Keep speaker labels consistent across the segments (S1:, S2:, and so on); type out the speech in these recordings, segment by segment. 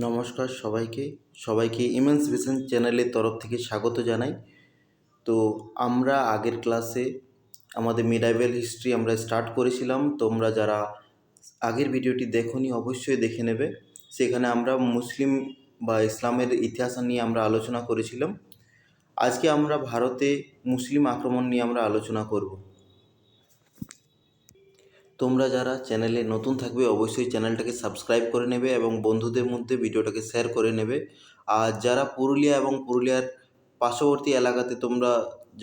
S1: নমস্কার সবাইকে immense vision চ্যানেলের তরফ থেকে স্বাগত জানাই। তো আমরা আগের ক্লাসে আমাদের মিডাইভেল হিস্ট্রি আমরা স্টার্ট করেছিলাম। তোমরা যারা আগের ভিডিওটি দেখোনি অবশ্যই দেখে নেবে। সেখানে আমরা মুসলিম বা ইসলামের ইতিহাস নিয়ে আমরা আলোচনা করেছিলাম। আজকে আমরা ভারতে মুসলিম আক্রমণ নিয়ে আমরা আলোচনা করব। তোমরা যারা চ্যানেলে নতুন থাকবে অবশ্যই চ্যানেলটাকে সাবস্ক্রাইব করে নেবে এবং বন্ধুদের মধ্যে ভিডিওটাকে শেয়ার করে নেবে। আর যারা পুরুলিয়া এবং পুরুলিয়ার পার্শ্ববর্তী এলাকাতে তোমরা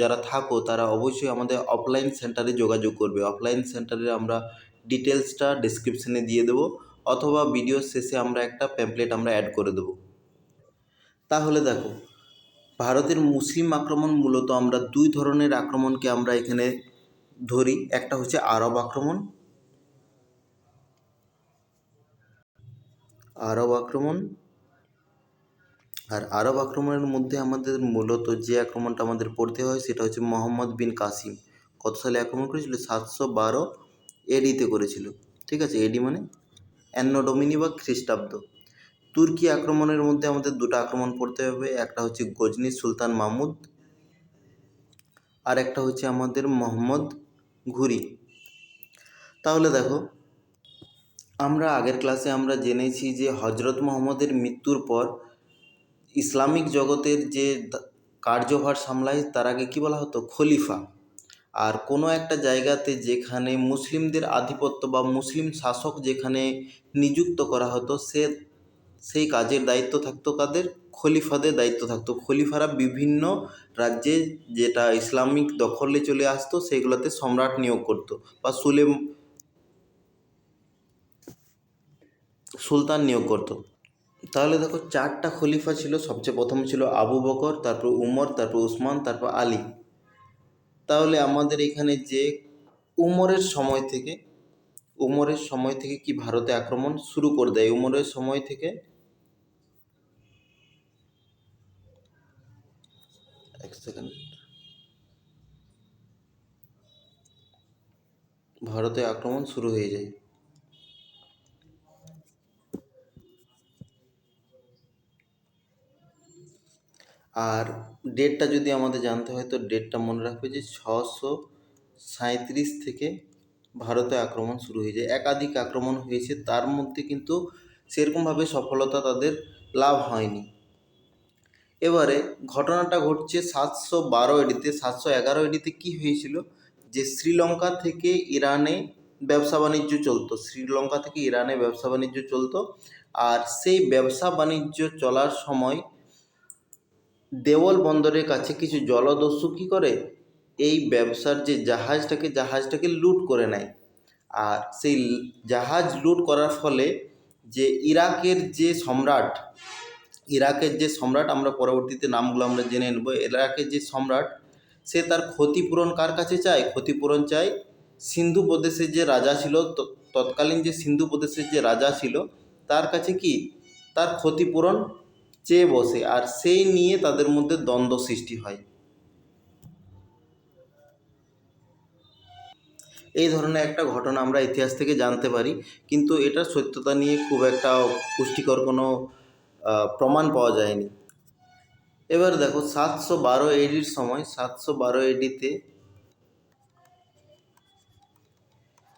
S1: যারা থাকো তারা অবশ্যই আমাদের অফলাইন সেন্টারে যোগাযোগ করবে। অফলাইন সেন্টারে আমরা ডিটেলসটা ডেসক্রিপশনে দিয়ে দেবো, অথবা ভিডিওর শেষে আমরা একটা প্যাম্পলেট আমরা অ্যাড করে দেবো। তাহলে দেখো, ভারতের মুসলিম আক্রমণ মূলত আমরা দুই ধরনের আক্রমণকে আমরা এখানে ধরি। একটা হচ্ছে আরব আক্রমণ, আর আরব আক্রমণের মধ্যে আমাদের মূলত যে আক্রমণটা আমাদের পড়তে হয় সেটা হচ্ছে মোহাম্মদ বিন কাসিম। কত সালে আক্রমণ করেছিল? 712 এডিতে করেছিল। ঠিক আছে, এডি মানে অ্যান্নো ডোমিনি বা খ্রিস্টাব্দ। তুর্কি আক্রমণের মধ্যে আমাদের দুটো আক্রমণ পড়তে হবে। একটা হচ্ছে গজনি সুলতান মাহমুদ, আর একটা হচ্ছে আমাদের মোহাম্মদ ঘুরি। তাহলে দেখো, আমরা আগের ক্লাসে আমরা জেনেছি যে হজরত মোহাম্মদের মৃত্যুর পর ইসলামিক জগতের যে কার্যভার সামলায় তারাকে কী বলা হতো? খলিফা। আর কোনো একটা জায়গাতে যেখানে মুসলিমদের আধিপত্য বা মুসলিম শাসক যেখানে নিযুক্ত করা হতো, সেই কাজের দায়িত্ব থাকতো কাদের? খলিফাদের দায়িত্ব থাকতো। খলিফারা বিভিন্ন রাজ্যে যেটা ইসলামিক দখলে চলে আসতো সেইগুলোতে সম্রাট নিয়োগ করতো বা সুলতান নিয়োগ করতো। তাহলে দেখো, চারটা খলিফা ছিল। সবচেয়ে প্রথম ছিল আবু বকর, তারপর উমর, তারপর উসমান, তারপর আলী। তাহলে আমাদের এখানে যে উমরের সময় থেকে কি ভারতে আক্রমণ শুরু করে দেয়? উমরের সময় থেকে এক সেকেন্ড, ভারতে আক্রমণ শুরু হয়ে যায়। আর ডেটটা যদি আমাদের জানতে হয় তো ডেটটা মনে রাখবে যে 637 থেকে ভারতে আক্রমণ শুরু হয়ে যায়। একাধিক আক্রমণ হয়েছে, তার মধ্যে কিন্তু সেরকমভাবে সফলতা তাদের লাভ হয়নি। এবারে ঘটনাটা ঘটছে 712 এডিতে। 711 এডিতে কী হয়েছিল? যে শ্রীলঙ্কা থেকে ইরানে ব্যবসা বাণিজ্য চলতো। আর সেই ব্যবসা বাণিজ্য চলার সময় দেওয়াল বন্দরের কাছে কিছু জলদস্যু কী করে? এই ব্যবসার যে জাহাজটাকে লুট করে নেয়। আর সেই জাহাজ লুট করার ফলে যে ইরাকের যে সম্রাট আমরা পরবর্তীতে নামগুলো আমরা জেনে নেব। ইরাকের যে সম্রাট, সে তার ক্ষতিপূরণ কার কাছে চায়? ক্ষতিপূরণ চায় সিন্ধু প্রদেশের যে রাজা ছিল, তৎকালীন যে সিন্ধু প্রদেশের যে রাজা ছিল তার কাছে কি তার ক্ষতিপূরণ চেয়ে বসে। আর সেই নিয়ে তাদের মধ্যে দ্বন্দ্ব সৃষ্টি হয়। এই ধরনের একটা ঘটনা আমরা ইতিহাস থেকে জানতে পারি, কিন্তু এটার সত্যতা নিয়ে খুব একটা পুষ্টিকর কোনো প্রমাণ পাওয়া যায়নি। এবার দেখো, 712 এডির সময়, 712 এডিতে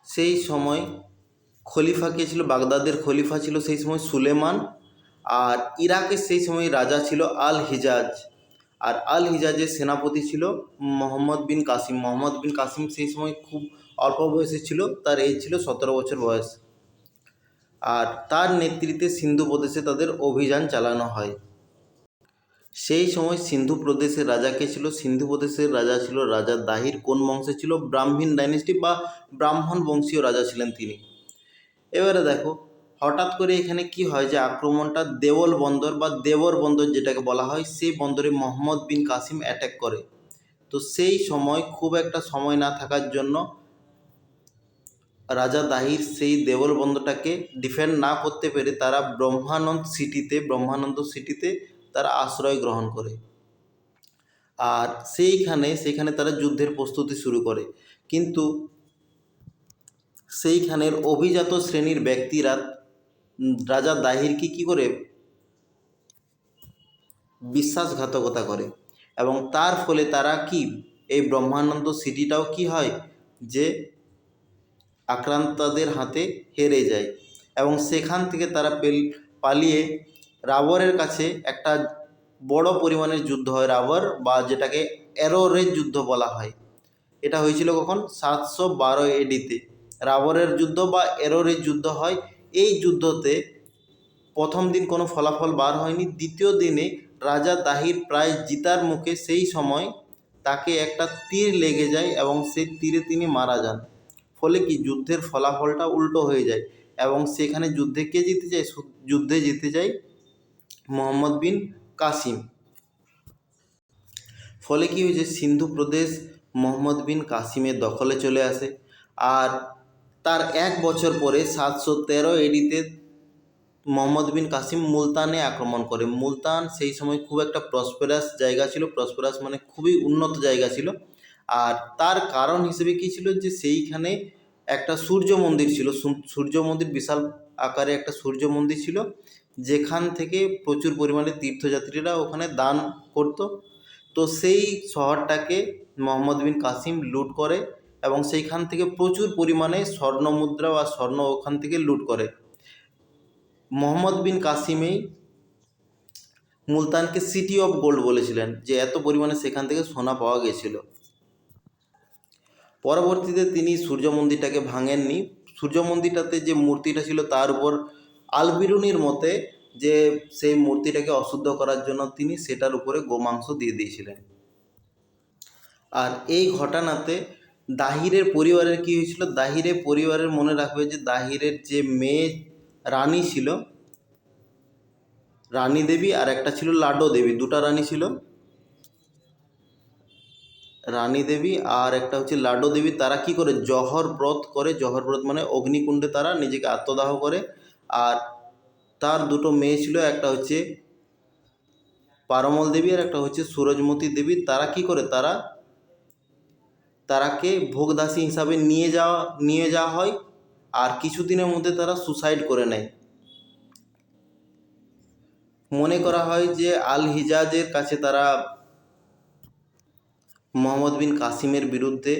S1: সেই সময় খলিফা কে ছিল? বাগদাদের খলিফা ছিল সেই সময় সুলেমান। আর ইরাকের সেই সময় রাজা ছিল আল হিজাজ। আর আল হিজাজের সেনাপতি ছিল মোহাম্মদ বিন কাসিম সেই সময় খুব অল্প বয়সে ছিল, তার এজ ছিল 17 বছর বয়স। আর তার নেতৃত্বে সিন্ধু প্রদেশে তাদের অভিযান চালানো হয়। সেই সময় সিন্ধু প্রদেশের রাজা কে ছিল? সিন্ধু প্রদেশের রাজা ছিল রাজা দাহির। কোন বংশে ছিল? ব্রাহ্মণ ডাইনেস্টি বা ব্রাহ্মণ বংশীয় রাজা ছিলেন তিনি। এবারে দেখো, হঠাৎ করে এখানে কি হয় যে আক্রমণটা দেওর বন্দর যেটাকে বলা হয়, সেই বন্দরে মোহাম্মদ বিন কাসিম অ্যাটাক করে। তো সেই সময় খুব একটা সময় না থাকার জন্য রাজা দাহির সেই দেওল বন্দরটাকে ডিফেন্ড না করতে পেরে তারা ব্রহ্মানন্দ সিটিতে তারা আশ্রয় গ্রহণ করে। আর সেখানে তারা যুদ্ধের প্রস্তুতি শুরু করে। কিন্তু সেইখানের অভিজাত শ্রেণীর ব্যক্তিরা রাজা দাহিরকে কী করে? বিশ্বাসঘাতকতা করে এবং তার ফলে তারা কি এই ব্রহ্মানন্দ সিটিটাও কি হয় যে আক্রান্তদের হাতে হেরে যায় এবং সেখান থেকে তারা পালিয়ে রাবণের কাছে একটা বড় পরিমাণের যুদ্ধ হয়, রাবণ বা যেটাকে অ্যারোরের যুদ্ধ বলা হয়। এটা হয়েছিল কখন? 712 এডিতে রাবণের যুদ্ধ বা অ্যারোরের যুদ্ধ হয়। এই যুদ্ধতে প্রথম দিন কোনো ফলাফল বার হয়নি, দ্বিতীয় দিনে রাজা দাহির প্রায় জিতার মুখে সেই সময় তাকে একটা তীর লেগে যায় এবং সেই তীরে তিনি মারা যান। ফলে কি যুদ্ধের ফলাফলটা উল্টো হয়ে যায় এবং সেখানে যুদ্ধে কে জিতে যায়? যুদ্ধে জিতে যায় মোহাম্মদ বিন কাসিম। ফলে কি হয়েছে, সিন্ধু প্রদেশ মোহাম্মদ বিন কাসিমের দখলে চলে আসে। আর তার 1 বছর পরে 713 এডিতে মোহাম্মদ বিন কাসিম মুলতানে আক্রমণ করে। মুলতান সেই সময় খুব একটা প্রসপেরাস জায়গা ছিল, প্রসপেরাস মানে খুবই উন্নত জায়গা ছিল। আর তার কারণ হিসেবে কী ছিল, যে সেইখানে একটা সূর্য মন্দির ছিল, সূর্য মন্দির বিশাল আকারে একটা সূর্য মন্দির ছিল, যেখান থেকে প্রচুর পরিমাণে তীর্থযাত্রীরা ওখানে দান করত। তো সেই শহরটাকে মোহাম্মদ বিন কাসিম লুট করে এবং সেইখান থেকে প্রচুর পরিমাণে স্বর্ণ মুদ্রা বা স্বর্ণ ওখান থেকে লুট করে। মোহাম্মদ বিন কাসিমেই মুলতানকে সিটি অফ গোল্ড বলেছিলেন, যে এত পরিমাণে সেখান থেকে সোনা পাওয়া গেছিল। পরবর্তীতে তিনি সূর্য মন্দিরটাকে ভাঙেননি। সূর্য মন্দিরটাতে যে মূর্তিটা ছিল তার উপর আল বিরুনির মতে যে সেই মূর্তিটাকে অশুদ্ধ করার জন্য তিনি সেটার উপরে গোমাংস দিয়ে দিয়েছিলেন। আর এই ঘটনাতে দাহিরের পরিবারের কী হয়েছিল, দাহিরের পরিবারের মনে রাখবে যে দাহিরের যে মেয়ে রানী ছিল, রানী দেবী আর একটা ছিল লাডো দেবী, দুটা রানী ছিল, রানী দেবী আর একটা হচ্ছে লাডো দেবী। তারা কি করে জহর ব্রত করে, জহর ব্রত মানে অগ্নিকুণ্ডে তারা নিজেকে আত্মদাহ করে। আর তার দুটো মেয়ে ছিল, একটা হচ্ছে পারমল দেবী আর একটা হচ্ছে সুরজমতী দেবী। তারা কি করে, তারাকে ভোগদাসী হিসাবে নিয়ে যাওয়া হয় আর কিছুদিনের মধ্যে তারা সুসাইড করে নেয়। মনে করা হয় যে আল হিজাজের কাছে তারা মোহাম্মদ বিন কাসিমের বিরুদ্ধে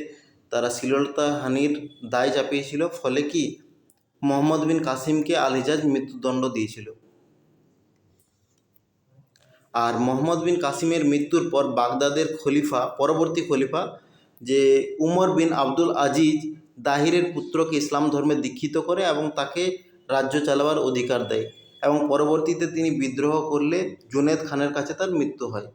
S1: তারা শ্লীলতাহানির দায় চাপিয়েছিল, ফলে কি মোহাম্মদ বিন কাসিমকে আল হিজাজ মৃত্যুদণ্ড দিয়েছিল। আর মোহাম্মদ বিন কাসিমের মৃত্যুর পর বাগদাদের পরবর্তী খলিফা যে উমর বিন আব্দুল আজিজ দাহিরের পুত্রকে ইসলাম ধর্মে দীক্ষিত করে এবং তাকে রাজ্য চালাবার অধিকার দেয় এবং পরবর্তীতে তিনি বিদ্রোহ করলে জুনেদ খানের কাছে তার মৃত্যু হয়।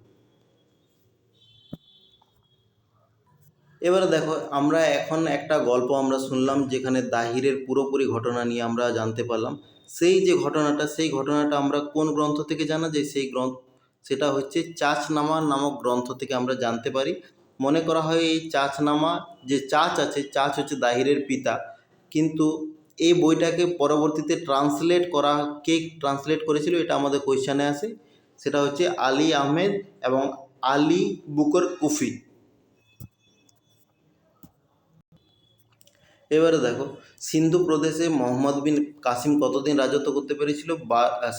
S1: এবারে দেখো, আমরা এখন একটা গল্প আমরা শুনলাম, যেখানে দাহিরের পুরোপুরি ঘটনা নিয়ে আমরা জানতে পারলাম। সেই যে ঘটনাটা, সেই ঘটনাটা আমরা কোন গ্রন্থ থেকে জানা যায়? সেটা হচ্ছে চাচনামা নামক গ্রন্থ থেকে আমরা জানতে পারি। মনে করা হয় এই চাচনামা, যে চাচ আছে, চাচ হচ্ছে দাহিরের পিতা, কিন্তু এই বইটাকে পরবর্তীতে কে ট্রান্সলেট করেছিল এটা আমাদের কোয়েশ্চানে আসে। সেটা হচ্ছে আলী আহমেদ এবং আলী বুকর কুফি। এবারে দেখো, সিন্ধু প্রদেশে মোহাম্মদ বিন কাসিম কতদিন রাজত্ব করতে পেরেছিল?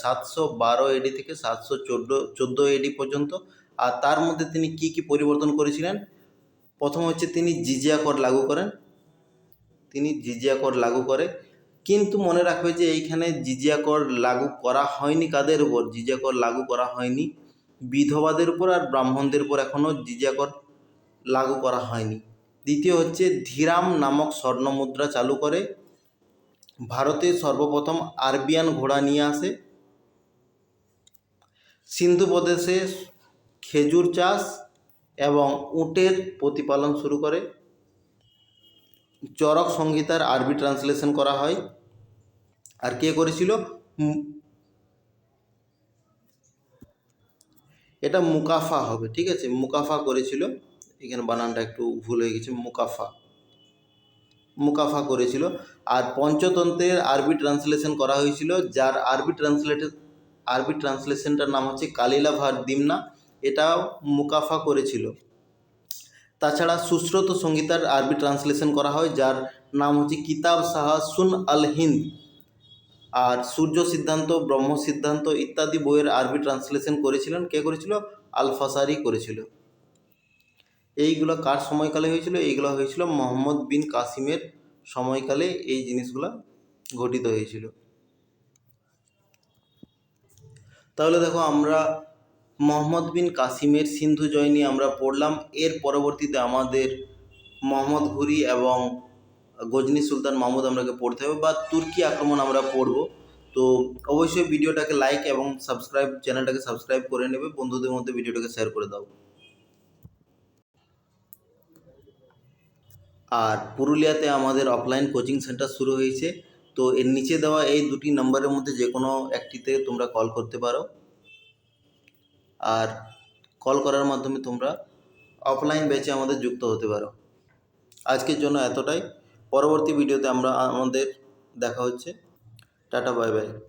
S1: 712 এডি থেকে 714 এডি পর্যন্ত। আর তার মধ্যে তিনি কি কি পরিবর্তন করেছিলেন? প্রথম হচ্ছে তিনি জিজিয়া কর লাগু করে, কিন্তু মনে রাখবে যে এইখানে জিজিয়া কর লাগু করা হয়নি কাদের উপর? জিজিয়া কর লাগু করা হয়নি বিধবাদের উপর আর ব্রাহ্মণদের উপর, এখনও জিজিয়া কর লাগু করা হয়নি। দ্বিতীয় হচ্ছে ধীরাম নামক স্বর্ণমুদ্রা চালু করে। ভারতে সর্বপ্রথম আরবিয়ান ঘোড়া নিয়ে আসে। সিন্ধু প্রদেশে খেজুর চাষ এবং উটের প্রতিপালন শুরু করে। চরক সংহিতার আরবি ট্রান্সলেশন করা হয়। আর কে করেছিল? এটা মুকাফা হবে, ঠিক আছে, মুকাফা করেছিল। এখানে বানানটা একটু ভুল হয়ে গেছে, মুকাফা করেছিল। আর পঞ্চতন্ত্রের আরবি ট্রান্সলেশন করা হয়েছিল, যার আরবি ট্রান্সলেশনটার নাম হচ্ছে কালিলাভার দিমনা, এটাও মুকাফা করেছিল। তাছাড়া সুশ্রুত সংহিতার আরবি ট্রান্সলেশন করা হয়, যার নাম হচ্ছে কিতাব শাহ সুন আল হিন্দ, আর সূর্য সিদ্ধান্ত, ব্রহ্ম সিদ্ধান্ত ইত্যাদি বইয়ের আরবি ট্রান্সলেশন করেছিলেন কে করেছিল? আল-ফাসারি করেছিল। এইগুলো কার সময়কালে হয়েছিল? এইগুলো হয়েছিল মোহাম্মদ বিন কাসিমের সময়কালে এই জিনিসগুলো ঘটিত হয়েছিল। তাহলে দেখো, আমরা মোহাম্মদ বিন কাসিমের সিন্ধু জয় নিয়ে আমরা পড়লাম। এর পরবর্তীতে আমাদের মোহাম্মদ ঘুরি এবং গজনী সুলতান মাহমুদ আমরাকে পড়তে হবে, বা তুর্কি আক্রমণ আমরা পড়ব। তো অবশ্যই ভিডিওটাকে লাইক এবং চ্যানেলটাকে সাবস্ক্রাইব করে নেবে, বন্ধুদের মধ্যে ভিডিওটাকে শেয়ার করে দাও। আর পুরুলিয়াতে আমাদের অফলাইন কোচিং সেন্টার শুরু হয়েছে। তো এর নিচে দেওয়া এই দুটি নম্বরের মধ্যে যে কোনো একটিতে তোমরা কল করতে পারো, আর কল করার মাধ্যমে তোমরা অফলাইন ব্যাচে আমাদের যুক্ত হতে পারো। আজকের জন্য এতটাই। পরবর্তী ভিডিওতে আমাদের দেখা হচ্ছে। Tata, bye bye.